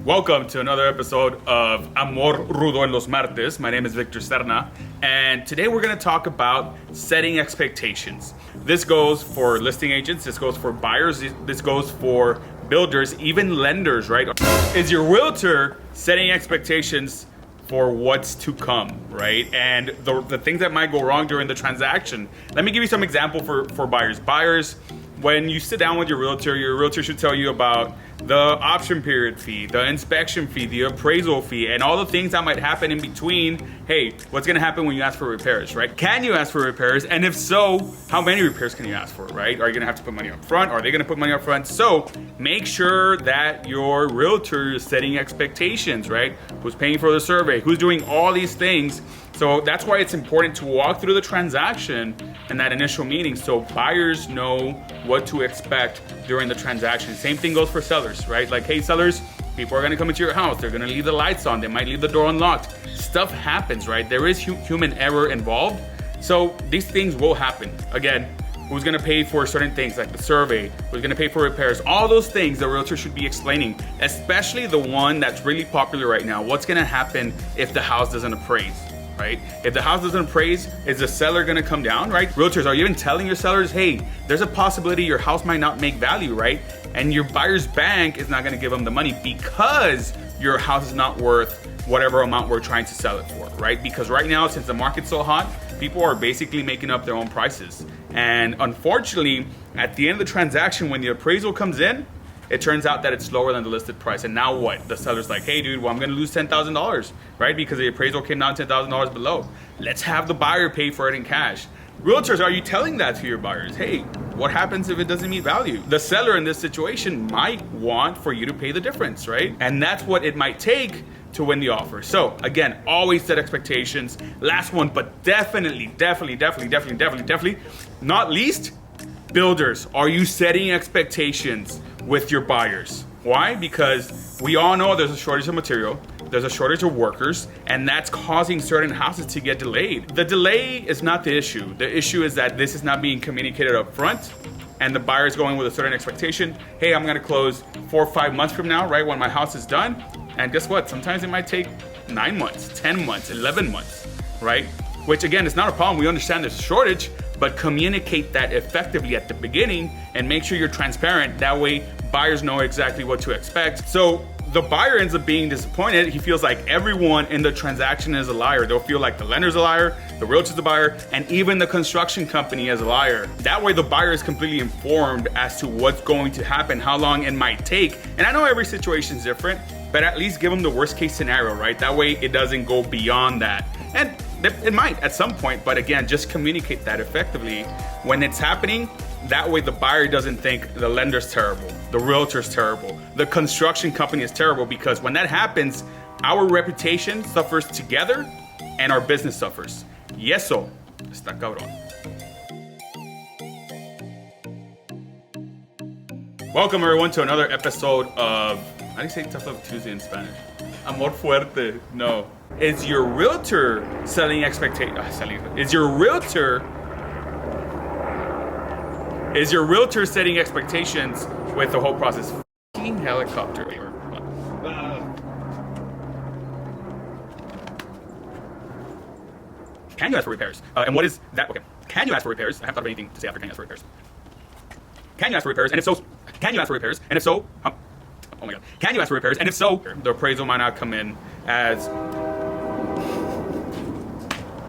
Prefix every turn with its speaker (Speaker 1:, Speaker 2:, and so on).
Speaker 1: Welcome to another episode of Amor Rudo en los Martes. My name is Victor Serna, and today we're going to talk about setting expectations. This goes for listing agents, this goes for buyers, this goes for builders, even lenders, right? Is your realtor setting expectations for what's to come, right? And the things that might go wrong during the transaction. Let me give you some example for buyers. Buyers, when you sit down with your realtor should tell you about the option period fee, the inspection fee, the appraisal fee, and all the things that might happen in between. Hey, what's gonna happen when you ask for repairs, right? Can you ask for repairs? And if so, how many repairs can you ask for, right? Are you gonna have to put money up front? Are they gonna put money up front? So make sure that your realtor is setting expectations, right? Who's paying for the survey? Who's doing all these things? So that's why it's important to walk through the transaction and that initial meeting so buyers know what to expect during the transaction. Same thing goes for sellers, right? Like, hey, sellers, people are gonna come into your house. They're gonna leave the lights on. They might leave the door unlocked. Stuff happens, right? There is human error involved. So these things will happen. Again, who's gonna pay for certain things like the survey, who's gonna pay for repairs, all those things the realtor should be explaining, especially the one that's really popular right now. What's gonna happen if the house doesn't appraise? Right? If the house doesn't appraise, is the seller gonna come down, right? Realtors, are you even telling your sellers, hey, there's a possibility your house might not make value, right? And your buyer's bank is not gonna give them the money because your house is not worth whatever amount we're trying to sell it for, right? Because right now, since the market's so hot, people are basically making up their own prices. And unfortunately, at the end of the transaction, when the appraisal comes in, it turns out that it's lower than the listed price. And now what? The seller's like, hey dude, well, I'm gonna lose $10,000, right? Because the appraisal came down $10,000 below. Let's have the buyer pay for it in cash. Realtors, are you telling that to your buyers? Hey, what happens if it doesn't meet value? The seller in this situation might want for you to pay the difference, right? And that's what it might take to win the offer. So again, always set expectations. Last one, but definitely, not least, builders, are you setting expectations with your buyers? Why? Because we all know there's a shortage of material, there's a shortage of workers, and that's causing certain houses to get delayed. The delay is not the issue. The issue is that this is not being communicated up front, and the buyer is going with a certain expectation. Hey, I'm gonna close 4 or 5 months from now, right, when my house is done. And guess what? Sometimes it might take 9 months, 10 months, 11 months, right? Which again, is not a problem. We understand there's a shortage, but communicate that effectively at the beginning and make sure you're transparent. That way buyers know exactly what to expect. So the buyer ends up being disappointed. He feels like everyone in the transaction is a liar. They'll feel like the lender's a liar, the realtor's a buyer, and even the construction company is a liar. That way the buyer is completely informed as to what's going to happen, how long it might take. And I know every situation is different, but at least give them the worst case scenario, right? That way it doesn't go beyond that. And it might at some point, but again, just communicate that effectively when it's happening. That way the buyer doesn't think the lender's terrible, the realtor's terrible, the construction company is terrible, because when that happens, our reputation suffers together and our business suffers. Y eso está cabrón. Welcome everyone to another episode of, how do you say Tough Love Tuesday in Spanish? Amor Fuerte. No. Is your realtor setting expectations? Is your realtor setting expectations with the whole process? Fucking helicopter. Can you ask for repairs? And what is that? Okay. Can you ask for repairs? I haven't thought of anything to say after can you ask for repairs. Can you ask for repairs? And if so, can you ask for repairs? And if so, oh my God. Can you ask for repairs? And if so, the appraisal might not come in as